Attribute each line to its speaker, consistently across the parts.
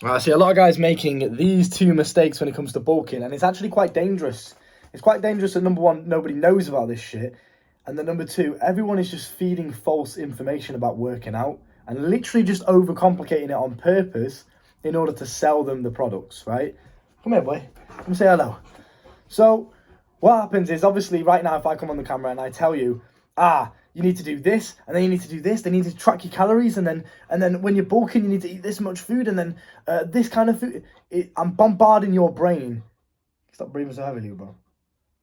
Speaker 1: I see a lot of guys making these two mistakes when it comes to bulking, and it's actually quite dangerous. It's quite dangerous that number one, nobody knows about this shit, and then number two, everyone is just feeding false information about working out and literally just overcomplicating it on purpose in order to sell them the products, right? Come here, boy. Let me say hello. So, what happens is obviously right now, if I come on the camera and I tell you, you need to do this, and then you need to do this. They need to track your calories, and then when you're bulking, you need to eat this much food, and then this kind of food. I'm bombarding your brain. Stop breathing so heavily, bro.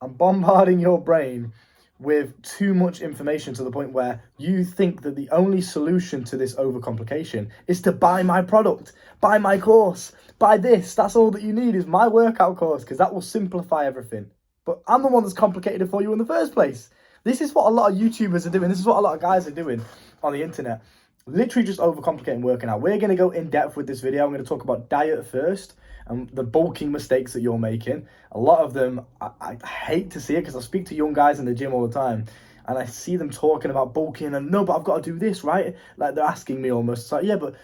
Speaker 1: I'm bombarding your brain with too much information to the point where you think that the only solution to this overcomplication is to buy my product, buy my course, buy this. That's all that you need is my workout course, because that will simplify everything. But I'm the one that's complicated it for you in the first place. This is what a lot of YouTubers are doing. This is what a lot of guys are doing on the internet. Literally just overcomplicating working out. We're going to go in depth with this video. I'm going to talk about diet first and the bulking mistakes that you're making. A lot of them, I hate to see it because I speak to young guys in the gym all the time and I see them talking about bulking and no, but I've got to do this, right? Like they're asking me almost, it's like, yeah, but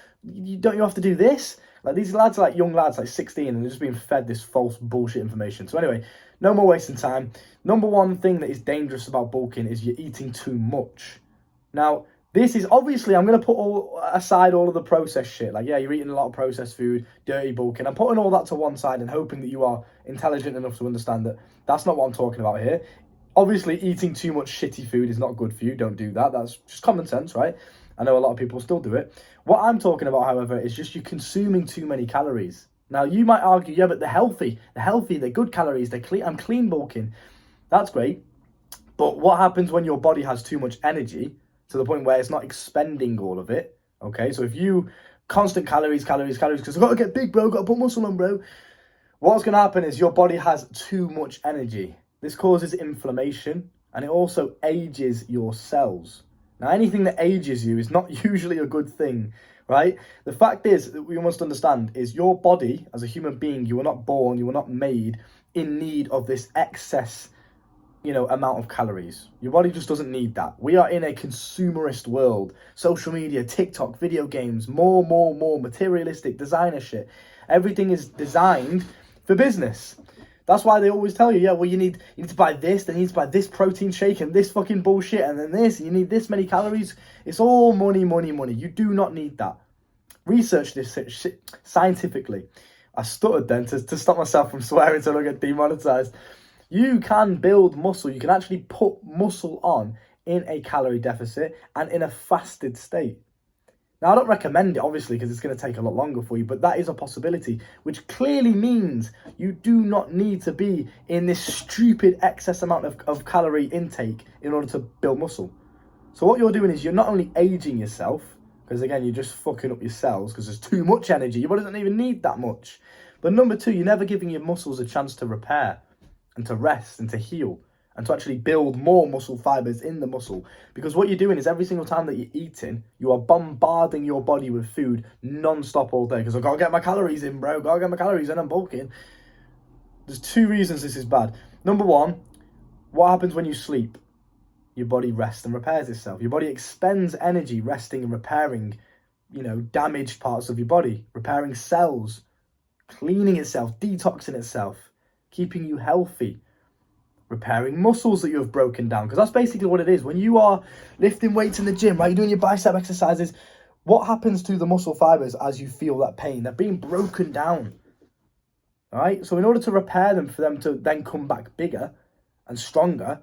Speaker 1: don't you have to do this? Like these lads are like young lads, like 16, and they're just being fed this false bullshit information. So anyway, no more wasting time. Number one thing that is dangerous about bulking is you're eating too much. Now, this is obviously, I'm going to put aside all of the processed shit. Like, yeah, you're eating a lot of processed food, dirty bulking. I'm putting all that to one side and hoping that you are intelligent enough to understand that that's not what I'm talking about here. Obviously, eating too much shitty food is not good for you. Don't do that. That's just common sense, right? I know a lot of people still do it. What I'm talking about, however, is just you consuming too many calories. Now, you might argue, yeah, but they're healthy. They're good calories. They're clean. I'm clean bulking. That's great. But what happens when your body has too much energy to the point where it's not expending all of it? Okay, so if you constant calories, because I've got to get big, bro, got to put muscle on, bro. What's going to happen is your body has too much energy. This causes inflammation and it also ages your cells. Now, anything that ages you is not usually a good thing, right? The fact is, that we must understand, is your body, as a human being, you were not born, you were not made in need of this excess, amount of calories. Your body just doesn't need that. We are in a consumerist world. Social media, TikTok, video games, more, materialistic designer shit. Everything is designed for business. That's why they always tell you, yeah, well, you need to buy this, then you need to buy this protein shake and this fucking bullshit, and then this, and you need this many calories. It's all money. You do not need that. Research this shit scientifically. I stuttered then to stop myself from swearing so I don't get demonetized. You can build muscle. You can actually put muscle on in a calorie deficit and in a fasted state. Now, I don't recommend it, obviously, because it's going to take a lot longer for you, but that is a possibility, which clearly means you do not need to be in this stupid excess amount of calorie intake in order to build muscle. So what you're doing is you're not only aging yourself, because again, you're just fucking up your cells because there's too much energy. Your body doesn't even need that much. But number two, you're never giving your muscles a chance to repair and to rest and to heal and to actually build more muscle fibers in the muscle. Because what you're doing is every single time that you're eating, you are bombarding your body with food non-stop all day. Because I've got to get my calories in, bro. Got to get my calories in. I'm bulking. There's two reasons this is bad. Number one, what happens when you sleep? Your body rests and repairs itself. Your body expends energy resting and repairing, damaged parts of your body, repairing cells, cleaning itself, detoxing itself, keeping you healthy, repairing muscles that you have broken down. Because that's basically what it is. When you are lifting weights in the gym, right, you're doing your bicep exercises, what happens to the muscle fibers as you feel that pain? They're being broken down. All right? So in order to repair them, for them to then come back bigger and stronger,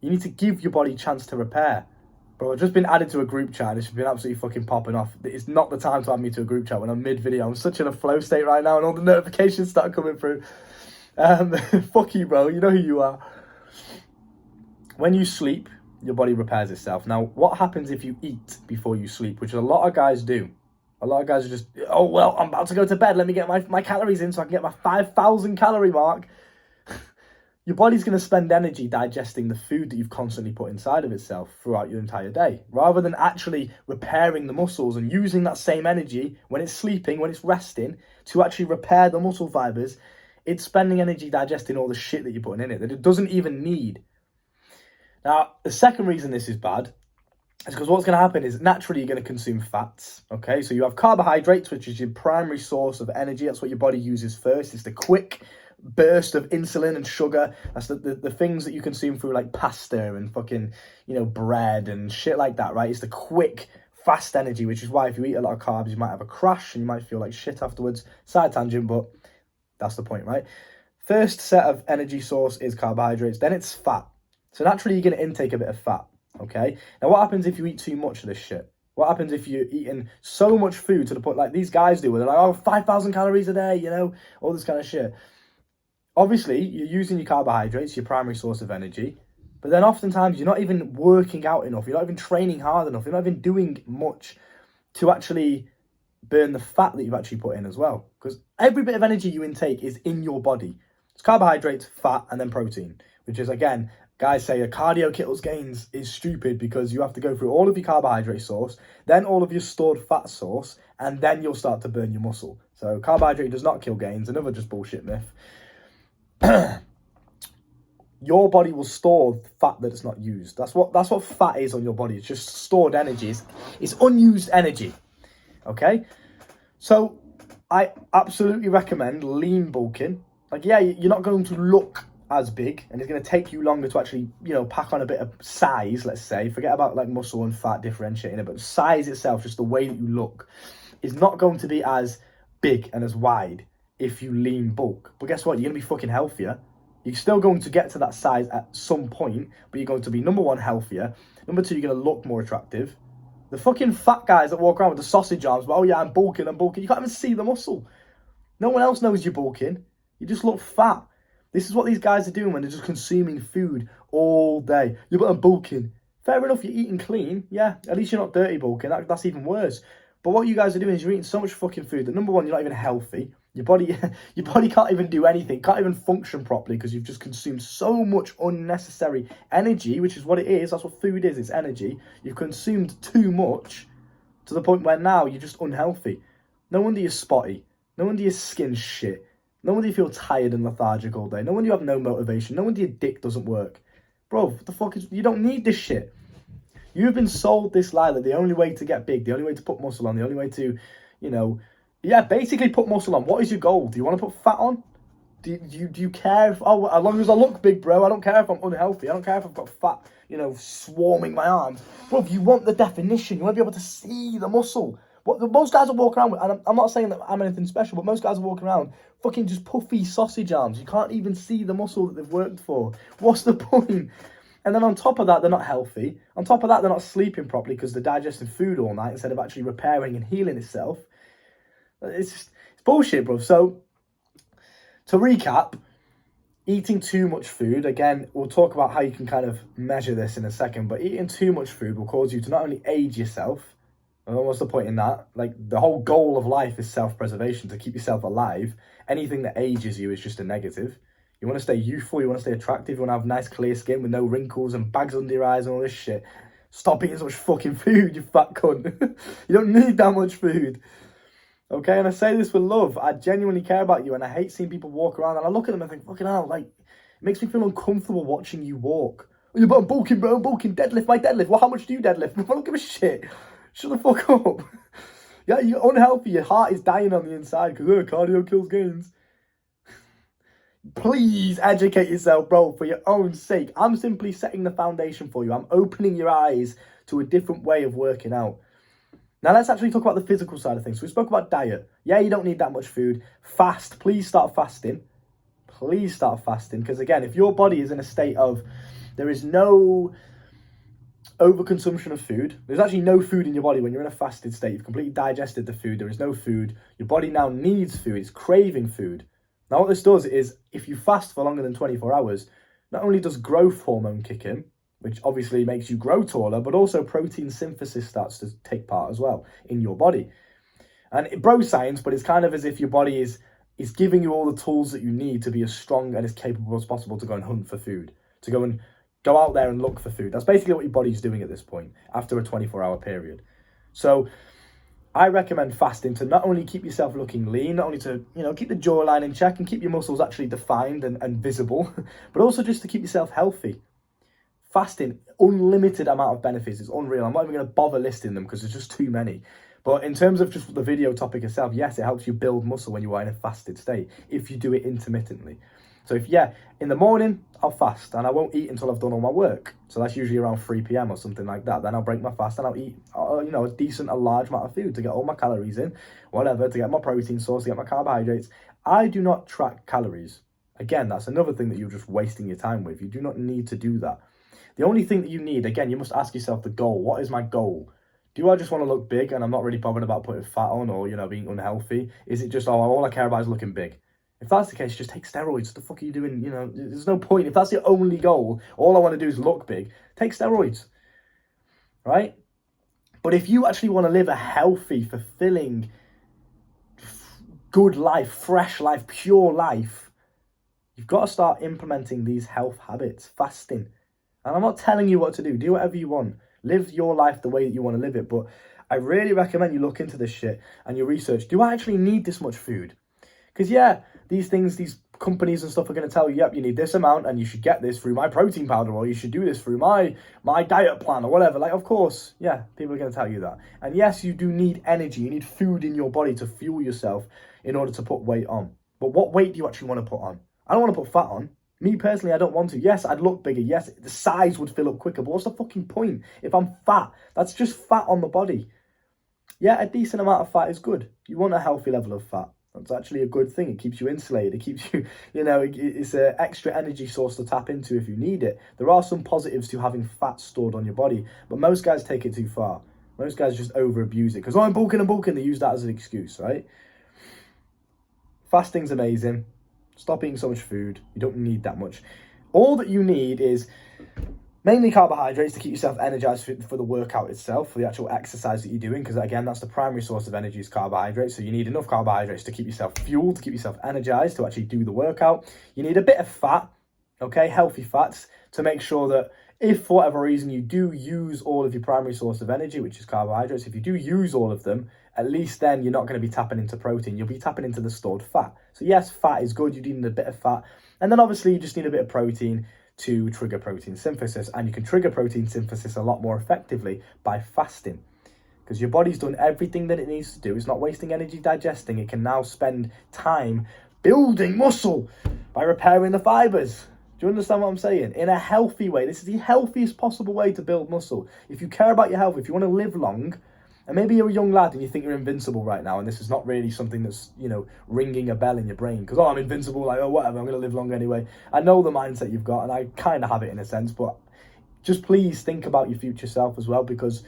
Speaker 1: you need to give your body a chance to repair. Bro, I've just been added to a group chat and it's been absolutely fucking popping off. It's not the time to add me to a group chat when I'm mid-video. I'm such in a flow state right now and all the notifications start coming through. Fuck you, bro. You know who you are. When you sleep, your body repairs itself. Now, what happens if you eat before you sleep, which a lot of guys do? A lot of guys are just, oh, well, I'm about to go to bed. Let me get my calories in so I can get my 5,000 calorie mark. Your body's going to spend energy digesting the food that you've constantly put inside of itself throughout your entire day, rather than actually repairing the muscles and using that same energy when it's sleeping, when it's resting, to actually repair the muscle fibers. It's spending energy digesting all the shit that you're putting in it that it doesn't even need. Now, the second reason this is bad It's because what's going to happen is naturally you're going to consume fats, okay? So you have carbohydrates, which is your primary source of energy. That's what your body uses first. It's the quick burst of insulin and sugar. That's the things that you consume through like pasta and fucking, bread and shit like that, right? It's the quick, fast energy, which is why if you eat a lot of carbs, you might have a crash and you might feel like shit afterwards. Side tangent, but that's the point, right? First set of energy source is carbohydrates, then it's fat. So naturally you're going to intake a bit of fat, okay? Now what happens if you eat too much of this shit? What happens if you're eating so much food to the point like these guys do, where they're like, 5,000 calories a day, all this kind of shit. Obviously, you're using your carbohydrates, your primary source of energy, but then oftentimes you're not even working out enough, you're not even training hard enough, you're not even doing much to actually burn the fat that you've actually put in as well. Because every bit of energy you intake is in your body. It's carbohydrates, fat, and then protein, which is, again, guys say a cardio kills gains is stupid because you have to go through all of your carbohydrate source, then all of your stored fat source, and then you'll start to burn your muscle. So carbohydrate does not kill gains, another just bullshit myth. Your body will store fat that it's not used. That's what fat is on your body. It's just stored energy. It's unused energy. Okay? So I absolutely recommend lean bulking. Like, yeah, you're not going to look as big, and it's going to take you longer to actually, pack on a bit of size, let's say. Forget about like muscle and fat differentiating it, but size itself, just the way that you look, is not going to be as big and as wide if you lean bulk. But guess what? You're going to be fucking healthier. You're still going to get to that size at some point, but you're going to be, number one, healthier. Number two, you're going to look more attractive. The fucking fat guys that walk around with the sausage arms, but, oh yeah, I'm bulking. You can't even see the muscle. No one else knows you're bulking. You just look fat. This is what these guys are doing when they're just consuming food all day. Yeah, but I'm bulking. Fair enough, you're eating clean. Yeah, at least you're not dirty bulking. That's even worse. But what you guys are doing is you're eating so much fucking food that, number one, you're not even healthy. Your body can't even do anything, can't even function properly because you've just consumed so much unnecessary energy, which is what it is. That's what food is, it's energy. You've consumed too much to the point where now you're just unhealthy. No wonder you're spotty. No wonder your skin's shit. No wonder you feel tired and lethargic all day. No wonder you have no motivation. No wonder your dick doesn't work. Bro, what the fuck you don't need this shit. You've been sold this lie that the only way to get big, the only way to put muscle on, the only way to, basically put muscle on. What is your goal? Do you want to put fat on? Do you care if, as long as I look big, bro, I don't care if I'm unhealthy. I don't care if I've got fat, swarming my arms. Bro, if you want the definition, you want to be able to see the muscle. Most guys are walking around with, and I'm not saying that I'm anything special, but most guys are walking around fucking just puffy sausage arms. You can't even see the muscle that they've worked for. What's the point? And then on top of that, they're not healthy. On top of that, they're not sleeping properly because they're digesting food all night instead of actually repairing and healing itself. It's bullshit, bro. So, to recap, eating too much food, again, we'll talk about how you can kind of measure this in a second, but eating too much food will cause you to not only age yourself, and what's the point in that? Like, the whole goal of life is self-preservation, to keep yourself alive. Anything that ages you is just a negative. You want to stay youthful, you want to stay attractive, you want to have nice clear skin with no wrinkles and bags under your eyes and all this shit. Stop eating so much fucking food, you fat cunt. You don't need that much food. Okay, and I say this with love. I genuinely care about you, and I hate seeing people walk around, and I look at them and think, fucking hell, like, it makes me feel uncomfortable watching you walk. Oh, yeah, but I'm bulking, bro, I'm bulking. Deadlift, my deadlift. Well, how much do you deadlift? I don't give a shit. Shut the fuck up. Yeah, you're unhealthy. Your heart is dying on the inside because cardio kills gains. Please educate yourself, bro, for your own sake. I'm simply setting the foundation for you. I'm opening your eyes to a different way of working out. Now, let's actually talk about the physical side of things. So we spoke about diet. Yeah, you don't need that much food. Fast. Please start fasting. Please start fasting. Because, again, if your body is in a state of there is no overconsumption of food. There's actually no food in your body when you're in a fasted state. You've completely digested the food. There is no food. Your body now needs food. It's craving food. Now, what this does is, if you fast for longer than 24 hours, not only does growth hormone kick in, which obviously makes you grow taller, but also protein synthesis starts to take part as well in your body. And it bro science, but it's kind of as if your body is giving you all the tools that you need to be as strong and as capable as possible to go and hunt for food, to go out there and look for food. That's basically what your body's doing at this point after a 24-hour period. So I recommend fasting to not only keep yourself looking lean, not only to, keep the jawline in check and keep your muscles actually defined and visible, but also just to keep yourself healthy. Fasting, unlimited amount of benefits. It's unreal. I'm not even going to bother listing them because there's just too many. But in terms of just the video topic itself, yes, it helps you build muscle when you are in a fasted state if you do it intermittently. So in the morning, I'll fast and I won't eat until I've done all my work. So that's usually around 3 p.m. or something like that. Then I'll break my fast and I'll eat, a large amount of food to get all my calories in, whatever, to get my protein source, to get my carbohydrates. I do not track calories. Again, that's another thing that you're just wasting your time with. You do not need to do that. The only thing that you need, again, you must ask yourself the goal. What is my goal? Do I just want to look big and I'm not really bothered about putting fat on or, being unhealthy? Is it just, all I care about is looking big? If that's the case, just take steroids. What the fuck are you doing? There's no point. If that's your only goal, all I want to do is look big, take steroids, right? But if you actually want to live a healthy, fulfilling, good life, fresh life, pure life, you've got to start implementing these health habits, fasting. And I'm not telling you what to do. Do whatever you want. Live your life the way that you want to live it. But I really recommend you look into this shit and you research. Do I actually need this much food? Because these companies and stuff are going to tell you, yep, you need this amount and you should get this through my protein powder or you should do this through my diet plan or whatever. Like, of course, people are going to tell you that. And yes, you do need energy. You need food in your body to fuel yourself in order to put weight on. But what weight do you actually want to put on? I don't want to put fat on. Me personally, I don't want to. Yes, I'd look bigger. Yes, the size would fill up quicker. But what's the fucking point if I'm fat? That's just fat on the body. Yeah, a decent amount of fat is good. You want a healthy level of fat. That's actually a good thing. It keeps you insulated. It keeps you, it's an extra energy source to tap into if you need it. There are some positives to having fat stored on your body, but most guys take it too far. Most guys just over-abuse it because, I'm bulking. They use that as an excuse, right? Fasting's amazing. Stop eating so much food. You don't need that much. All that you need is mainly carbohydrates to keep yourself energized for the workout itself, for the actual exercise that you're doing, because again, that's the primary source of energy is carbohydrates. So you need enough carbohydrates to keep yourself fueled, to keep yourself energized, to actually do the workout. You need a bit of fat, okay, healthy fats, to make sure that if for whatever reason you do use all of your primary source of energy, which is carbohydrates, if you do use all of them, at least then you're not going to be tapping into protein. You'll be tapping into the stored fat. So yes, fat is good. You need a bit of fat. And then obviously you just need a bit of protein to trigger protein synthesis. And you can trigger protein synthesis a lot more effectively by fasting. Because your body's done everything that it needs to do. It's not wasting energy digesting. It can now spend time building muscle by repairing the fibers. Do you understand what I'm saying? In a healthy way. This is the healthiest possible way to build muscle. If you care about your health, if you want to live long, and maybe you're a young lad and you think you're invincible right now, and this is not really something that's, ringing a bell in your brain. Because, I'm invincible, whatever, I'm going to live long anyway. I know the mindset you've got, and I kind of have it in a sense, but just please think about your future self as well, because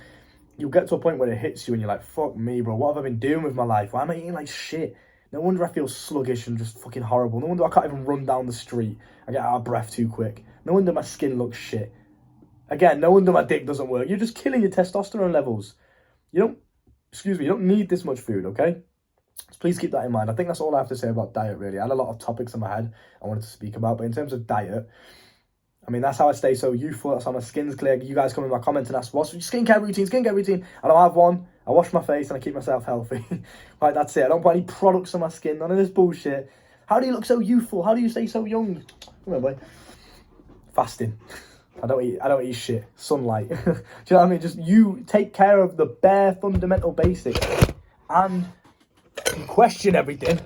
Speaker 1: you'll get to a point where it hits you and you're like, fuck me, bro, what have I been doing with my life? Why am I eating like shit? No wonder I feel sluggish and just fucking horrible. No wonder I can't even run down the street. I get out of breath too quick. No wonder my skin looks shit. Again, no wonder my dick doesn't work. You're just killing your testosterone levels. You don't need this much food, okay? So please keep that in mind. I think that's all I have to say about diet, really. I had a lot of topics in my head I wanted to speak about, but in terms of diet, that's how I stay so youthful. That's how my skin's clear. You guys come in my comments and ask, what's your skincare routine? I don't have one. I wash my face and I keep myself healthy. Right, that's it. I don't put any products on my skin. None of this bullshit. How do you look so youthful? How do you stay so young? Come on, boy. Fasting. I don't eat shit. Sunlight. Do you know what I mean? Just you take care of the bare fundamental basics and you question everything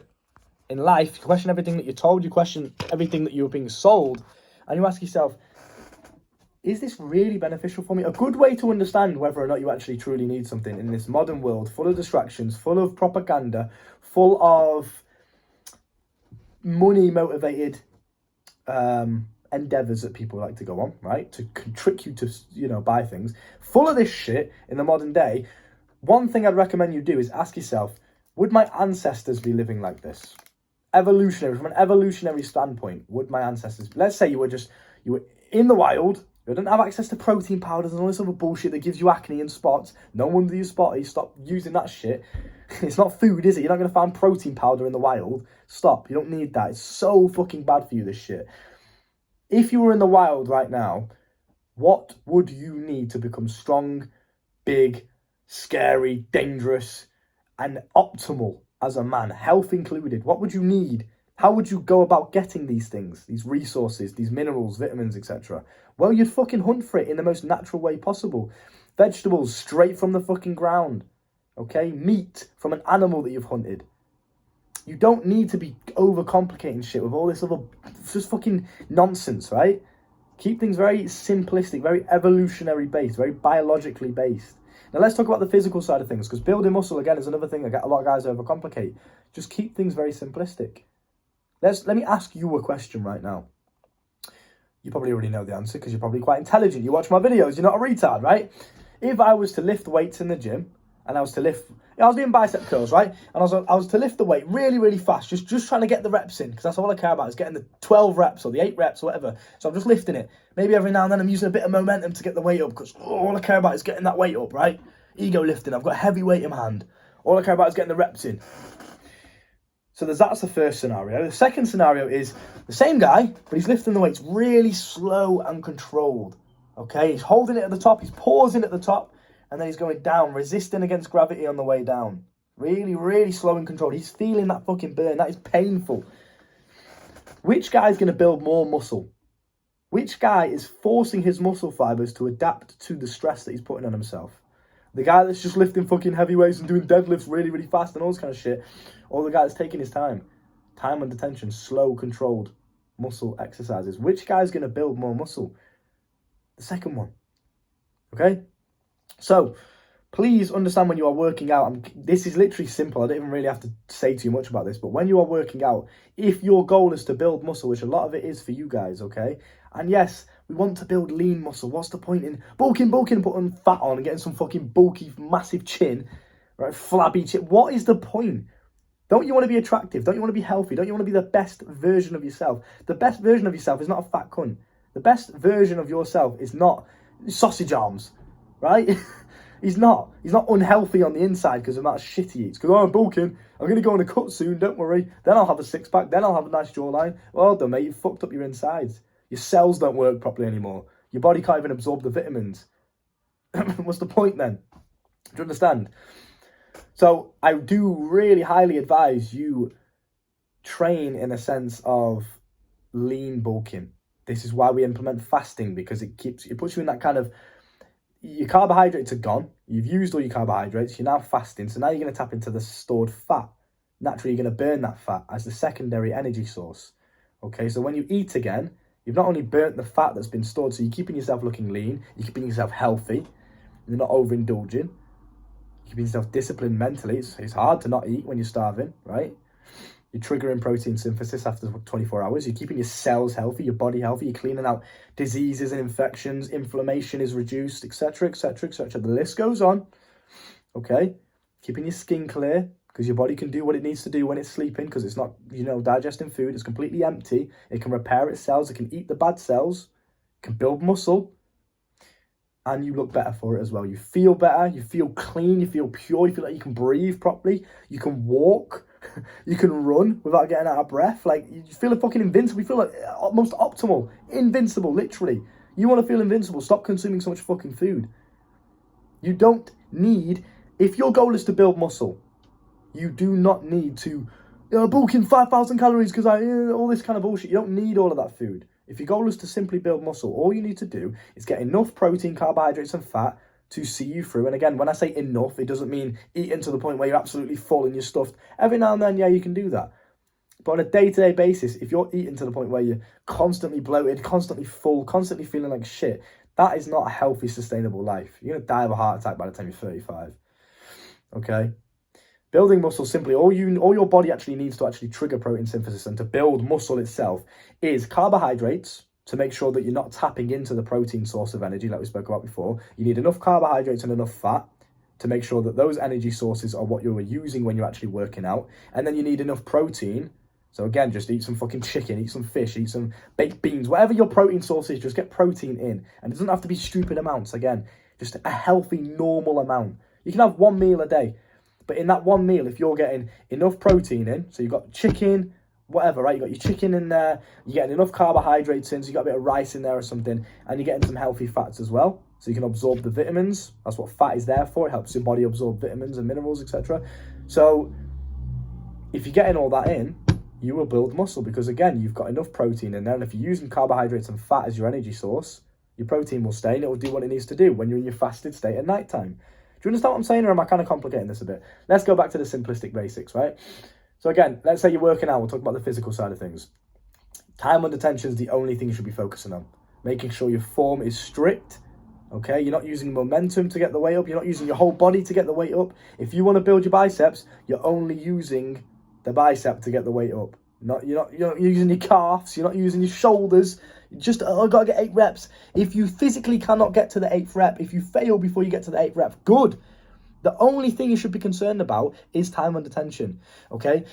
Speaker 1: in life. You question everything that you're told. You question everything that you're being sold. And you ask yourself, is this really beneficial for me? A good way to understand whether or not you actually truly need something in this modern world full of distractions, full of propaganda, full of money-motivated endeavors that people like to go on, right? To trick you to, buy things. Full of this shit in the modern day. One thing I'd recommend you do is ask yourself, would my ancestors be living like this? From an evolutionary standpoint, would my ancestors, let's say you were in the wild, you didn't have access to protein powders and all this other bullshit that gives you acne and spots. No wonder you're spotty. Stop using that shit. It's not food, is it? You're not going to find protein powder in the wild. Stop. You don't need that. It's so fucking bad for you, this shit. If you were in the wild right now, what would you need to become strong, big, scary, dangerous, and optimal as a man, health included? What would you need? How would you go about getting these things, these resources, these minerals, vitamins, etc.? Well, you'd fucking hunt for it in the most natural way possible. Vegetables straight from the fucking ground. Okay? Meat from an animal that you've hunted. You don't need to be overcomplicating shit with all this other just fucking nonsense, right? Keep things very simplistic, very evolutionary based, very biologically based. Now let's talk about the physical side of things, because building muscle, again, is another thing that a lot of guys overcomplicate. Just keep things very simplistic. Let me ask you a question right now. You probably already know the answer because you're probably quite intelligent. You watch my videos, you're not a retard, right? If I was to lift weights in the gym, and I was doing bicep curls, right? And I was to lift the weight really, really fast, just trying to get the reps in, because that's all I care about, is getting the 12 reps or the 8 reps or whatever. So I'm just lifting it. Maybe every now and then I'm using a bit of momentum to get the weight up, because all I care about is getting that weight up, right? Ego lifting, I've got heavy weight in my hand. All I care about is getting the reps in. So that's the first scenario. The second scenario is the same guy, but he's lifting the weights really slow and controlled. Okay, he's holding it at the top, he's pausing at the top, and then he's going down, resisting against gravity on the way down. Really, really slow and controlled. He's feeling that fucking burn. That is painful. Which guy is going to build more muscle? Which guy is forcing his muscle fibers to adapt to the stress that he's putting on himself? The guy that's just lifting fucking heavy weights and doing deadlifts really, really fast and all this kind of shit, or the guy that's taking his time under tension, slow, controlled muscle exercises? Which guy's going to build more muscle? The second one. Okay? So, please understand when you are working out, this is literally simple, I don't even really have to say too much about this, but when you are working out, if your goal is to build muscle, which a lot of it is for you guys, okay? And yes, we want to build lean muscle. What's the point in bulking, putting fat on and getting some fucking bulky, massive chin, right? Flabby chin. What is the point? Don't you want to be attractive? Don't you want to be healthy? Don't you want to be the best version of yourself? The best version of yourself is not a fat cunt. The best version of yourself is not sausage arms, right? He's not unhealthy on the inside because of the amount of shit he eats. Because, I'm bulking, I'm going to go on a cut soon, don't worry. Then I'll have a six-pack, then I'll have a nice jawline. Well done, mate, you've fucked up your insides. Your cells don't work properly anymore. Your body can't even absorb the vitamins. What's the point then? Do you understand? So I do really highly advise you train in a sense of lean bulking. This is why we implement fasting, because it puts you in that kind of, your carbohydrates are gone. You've used all your carbohydrates. You're now fasting. So now you're going to tap into the stored fat. Naturally, you're going to burn that fat as the secondary energy source. Okay, so when you eat again, you've not only burnt the fat that's been stored, so you're keeping yourself looking lean, you're keeping yourself healthy, you're not overindulging, you're keeping yourself disciplined mentally. It's hard to not eat when you're starving, right? You're triggering protein synthesis after 24 hours. You're keeping your cells healthy, your body healthy. You're cleaning out diseases and infections. Inflammation is reduced, etc., etc., etc. The list goes on. Okay? Keeping your skin clear, because your body can do what it needs to do when it's sleeping, because it's not, digesting food. It's completely empty. It can repair its cells. It can eat the bad cells. It can build muscle. And you look better for it as well. You feel better. You feel clean. You feel pure. You feel like you can breathe properly. You can walk. You can run without getting out of breath. Like, you feel fucking invincible. You feel like most optimal. Invincible, literally. You want to feel invincible. Stop consuming so much fucking food. You don't need, if your goal is to build muscle, you do not need to bulk in 5,000 calories because all this kind of bullshit. You don't need all of that food. If your goal is to simply build muscle, all you need to do is get enough protein, carbohydrates, and fat to see you through. And again, when I say enough, it doesn't mean eating to the point where you're absolutely full and you're stuffed. Every now and then, yeah, you can do that. But on a day-to-day basis, if you're eating to the point where you're constantly bloated, constantly full, constantly feeling like shit, that is not a healthy, sustainable life. You're going to die of a heart attack by the time you're 35. Okay? Building muscle, simply, all your body actually needs to actually trigger protein synthesis and to build muscle itself is carbohydrates, to make sure that you're not tapping into the protein source of energy like we spoke about before. You need enough carbohydrates and enough fat to make sure that those energy sources are what you're using when you're actually working out. And then you need enough protein. So again, just eat some fucking chicken, eat some fish, eat some baked beans, whatever your protein source is, just get protein in. And it doesn't have to be stupid amounts. Again, just a healthy, normal amount. You can have one meal a day. But in that one meal, if you're getting enough protein in, so you've got chicken, whatever, right? You've got your chicken in there, you're getting enough carbohydrates in, so you've got a bit of rice in there or something, and you're getting some healthy fats as well, so you can absorb the vitamins. That's what fat is there for. It helps your body absorb vitamins and minerals, etc. So if you're getting all that in, you will build muscle because, again, you've got enough protein in there. And if you're using carbohydrates and fat as your energy source, your protein will stay and it will do what it needs to do when you're in your fasted state at night time. Do you understand what I'm saying, or am I kind of complicating this a bit? Let's go back to the simplistic basics, right? So again, let's say you're working out. We'll talk about the physical side of things. Time under tension is the only thing you should be focusing on. Making sure your form is strict, okay? You're not using momentum to get the weight up. You're not using your whole body to get the weight up. If you want to build your biceps, you're only using the bicep to get the weight up. You're not using your calves. You're not using your shoulders. Just, I've got to get 8 reps. If you physically cannot get to the 8th rep, if you fail before you get to the 8th rep, good. The only thing you should be concerned about is time under tension, okay?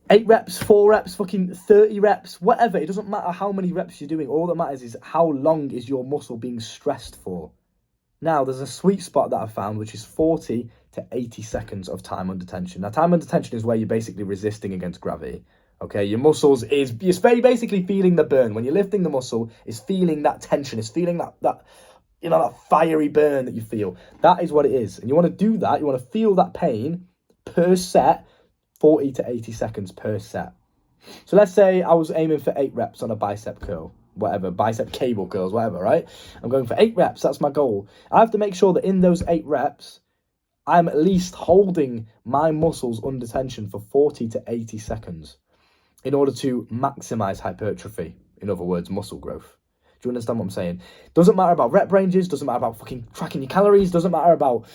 Speaker 1: 8 reps, 4 reps, fucking 30 reps, whatever. It doesn't matter how many reps you're doing. All that matters is how long is your muscle being stressed for. Now, there's a sweet spot that I've found, which is 40 to 80 seconds of time under tension. Now, time under tension is where you're basically resisting against gravity. Okay, your muscles you're very basically feeling the burn. When you're lifting the muscle, it's feeling that tension. It's feeling that fiery burn that you feel. That is what it is. And you want to do that. You want to feel that pain per set, 40 to 80 seconds per set. So let's say I was aiming for 8 reps on a bicep curl, whatever, bicep cable curls, whatever, right? I'm going for 8 reps. That's my goal. I have to make sure that in those 8 reps, I'm at least holding my muscles under tension for 40 to 80 seconds in order to maximize hypertrophy. In other words, muscle growth. Do you understand what I'm saying? Doesn't matter about rep ranges, doesn't matter about fucking tracking your calories, doesn't matter about,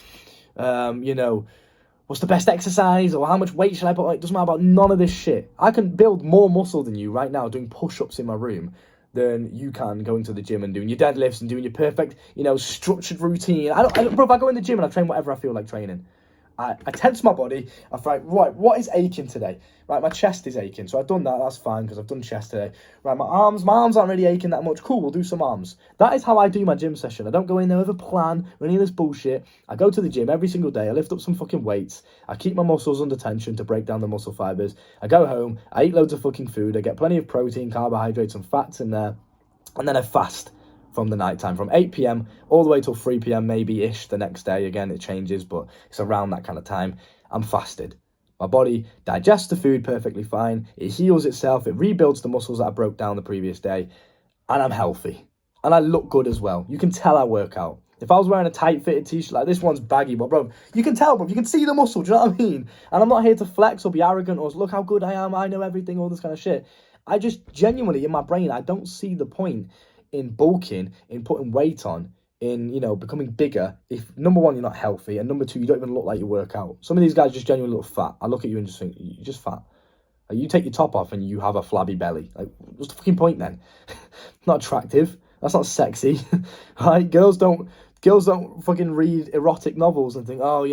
Speaker 1: what's the best exercise or how much weight should I put on. It doesn't matter about none of this shit. I can build more muscle than you right now doing push-ups in my room than you can going to the gym and doing your deadlifts and doing your perfect, structured routine. Bro, if I go in the gym and I train whatever I feel like training, I tense my body. I find, right, what is aching today? Right, my chest is aching. So I've done that. That's fine because I've done chest today. Right, my arms aren't really aching that much. Cool, we'll do some arms. That is how I do my gym session. I don't go in there with a plan or any of this bullshit. I go to the gym every single day. I lift up some fucking weights. I keep my muscles under tension to break down the muscle fibers. I go home. I eat loads of fucking food. I get plenty of protein, carbohydrates and fats in there. And then I fast from the night time, from 8 p.m. all the way till 3 p.m. maybe-ish the next day. Again, it changes, but it's around that kind of time. I'm fasted. My body digests the food perfectly fine. It heals itself. It rebuilds the muscles that I broke down the previous day. And I'm healthy. And I look good as well. You can tell I work out. If I was wearing a tight-fitted t-shirt, like this one's baggy, but bro, you can tell, bro. You can see the muscle, do you know what I mean? And I'm not here to flex or be arrogant or look how good I am, I know everything, all this kind of shit. I just genuinely, in my brain, I don't see the point in bulking, in putting weight on, in, becoming bigger, if, number one, you're not healthy, and number two, you don't even look like you work out. Some of these guys just genuinely look fat. I look at you and just think, you're just fat. Like, you take your top off and you have a flabby belly. Like, what's the fucking point then? Not attractive. That's not sexy. Right? Girls don't fucking read erotic novels and think, oh,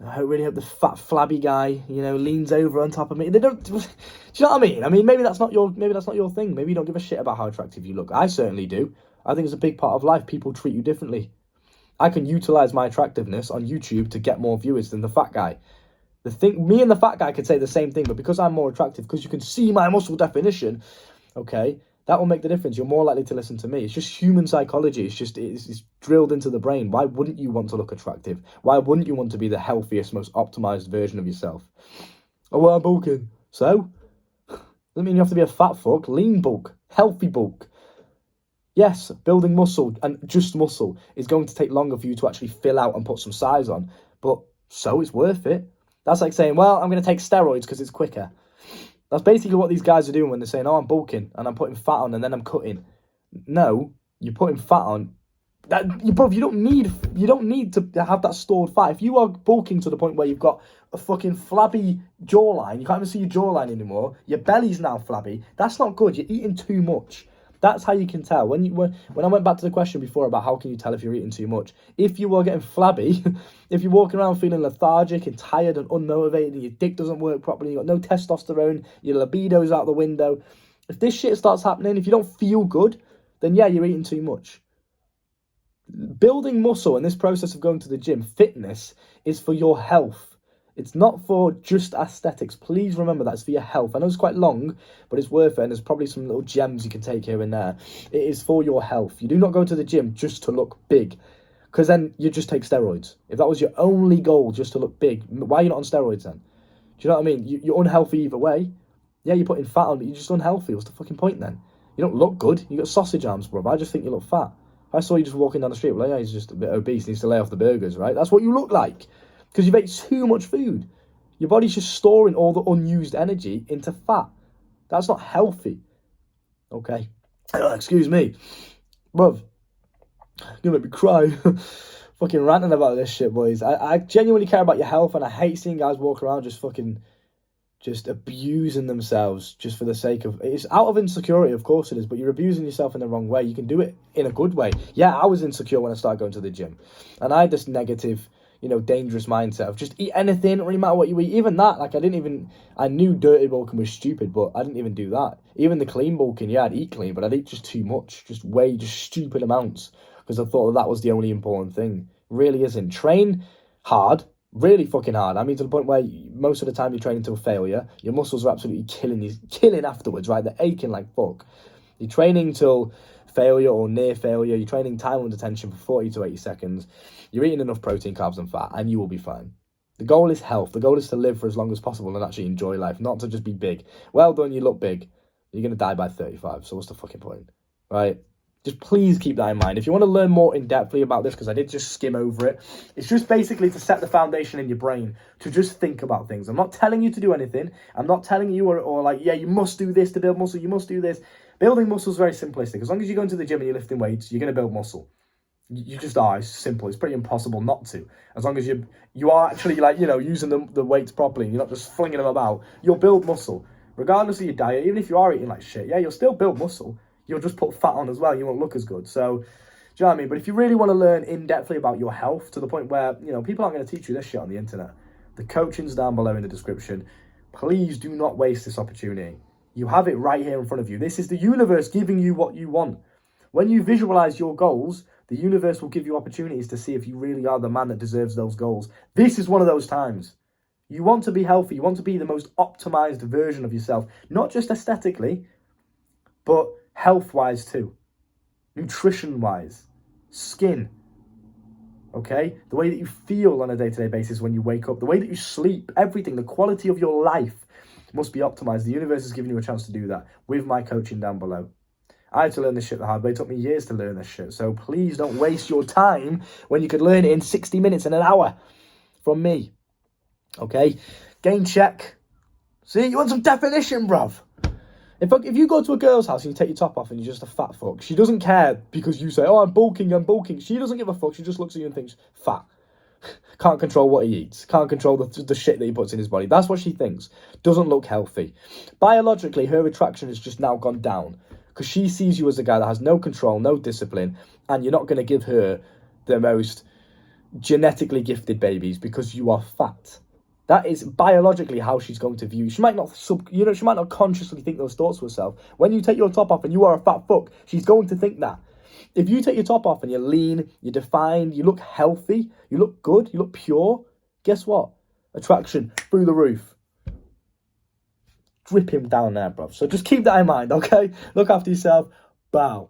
Speaker 1: I really hope the fat flabby guy, leans over on top of me. They don't. Do you know what I mean? I mean, maybe that's not your thing. Maybe you don't give a shit about how attractive you look. I certainly do. I think it's a big part of life. People treat you differently. I can utilize my attractiveness on YouTube to get more viewers than the fat guy. Me and the fat guy could say the same thing, but because I'm more attractive, because you can see my muscle definition, okay, that will make the difference. You're more likely to listen to me. It's just human psychology. It's drilled into the brain. Why wouldn't you want to look attractive? Why wouldn't you want to be the healthiest, most optimized version of yourself? Oh, well, I'm bulking. So? Doesn't mean you have to be a fat fuck. Lean bulk. Healthy bulk. Yes, building muscle and just muscle is going to take longer for you to actually fill out and put some size on. But so it's worth it. That's like saying, well, I'm going to take steroids because it's quicker. That's basically what these guys are doing when they're saying, oh, I'm bulking and I'm putting fat on and then I'm cutting. No, you're putting fat on. You don't need to have that stored fat. If you are bulking to the point where you've got a fucking flabby jawline, you can't even see your jawline anymore, your belly's now flabby, that's not good. You're eating too much. That's how you can tell. When I went back to the question before about how can you tell if you're eating too much, if you are getting flabby, if you're walking around feeling lethargic and tired and unmotivated and your dick doesn't work properly, you've got no testosterone, your libido's out the window, if this shit starts happening, if you don't feel good, then yeah, you're eating too much. Building muscle in this process of going to the gym, fitness, is for your health. It's not for just aesthetics. Please remember that it's for your health. I know it's quite long, but it's worth it, and there's probably some little gems you can take here and there. It is for your health. You do not go to the gym just to look big, because then you just take steroids. If that was your only goal, just to look big, why are you not on steroids then? Do you know what I mean? You're unhealthy either way. Yeah, you're putting fat on, but you're just unhealthy. What's the fucking point then? You don't look good. You got sausage arms, bro. I just think you look fat. If I saw you just walking down the street, well, yeah, he's just a bit obese, needs to lay off the burgers, right? That's what you look like. Because you've ate too much food. Your body's just storing all the unused energy into fat. That's not healthy. Okay? Excuse me. Bruv, you're gonna make me cry. Fucking ranting about this shit, boys. I genuinely care about your health, and I hate seeing guys walk around just abusing themselves just for the sake of... It's out of insecurity, of course it is, but you're abusing yourself in the wrong way. You can do it in a good way. Yeah, I was insecure when I started going to the gym, and I had this negative, dangerous mindset of just eat anything, it doesn't really matter what you eat. Even that, I knew dirty bulking was stupid, but I didn't even do that. Even the clean bulking, yeah, I'd eat clean, but I'd eat just too much, just stupid amounts, because I thought that was the only important thing. It really isn't. Train hard, really fucking hard. I mean, to the point where most of the time you're training to a failure. Your muscles are absolutely killing afterwards, right? They're aching like fuck. You're training till failure or near failure. You're training time under tension for 40 to 80 seconds. You're eating enough protein, carbs, and fat, and you will be fine. The goal is health. The goal is to live for as long as possible and actually enjoy life, not to just be big. Well done, you look big. You're going to die by 35, so what's the fucking point, right? Just please keep that in mind. If you want to learn more in-depthly about this, because I did just skim over it, it's just basically to set the foundation in your brain to just think about things. I'm not telling you to do anything. I'm not telling you or like, yeah, you must do this to build muscle. You must do this. Building muscle is very simplistic. As long as you go into the gym and you're lifting weights, you're going to build muscle. You just are. It's simple. It's pretty impossible not to. As long as you are actually using the weights properly, and you're not just flinging them about, you'll build muscle. Regardless of your diet, even if you are eating like shit, yeah, you'll still build muscle. You'll just put fat on as well. You won't look as good. So, do you know what I mean? But if you really want to learn in-depthly about your health to the point where, people aren't going to teach you this shit on the internet. The coaching's down below in the description. Please do not waste this opportunity. You have it right here in front of you. This is the universe giving you what you want. When you visualize your goals, the universe will give you opportunities to see if you really are the man that deserves those goals. This is one of those times. You want to be healthy. You want to be the most optimized version of yourself. Not just aesthetically, but health-wise too. Nutrition-wise. Skin. Okay? The way that you feel on a day-to-day basis when you wake up. The way that you sleep. Everything. The quality of your life must be optimized. The universe is giving you a chance to do that with my coaching down below. I had to learn this shit the hard way. It took me years to learn this shit. So please don't waste your time when you could learn it in 60 minutes and an hour from me. Okay? Gain check. See, you want some definition, bruv? If you go to a girl's house and you take your top off and you're just a fat fuck, she doesn't care because you say, oh, I'm bulking. She doesn't give a fuck. She just looks at you and thinks, fat. Can't control what he eats. Can't control the shit that he puts in his body. That's what she thinks. Doesn't look healthy. Biologically, her attraction has just now gone down because she sees you as a guy that has no control, no discipline, and you're not going to give her the most genetically gifted babies because you are fat. That is biologically how she's going to view you. She might not she might not consciously think those thoughts to herself. When you take your top off and you are a fat fuck, she's going to think that. If you take your top off and you're lean, you're defined, you look healthy, you look good, you look pure, guess what? Attraction through the roof. Drip him down there, bruv. So just keep that in mind, okay? Look after yourself. Bow.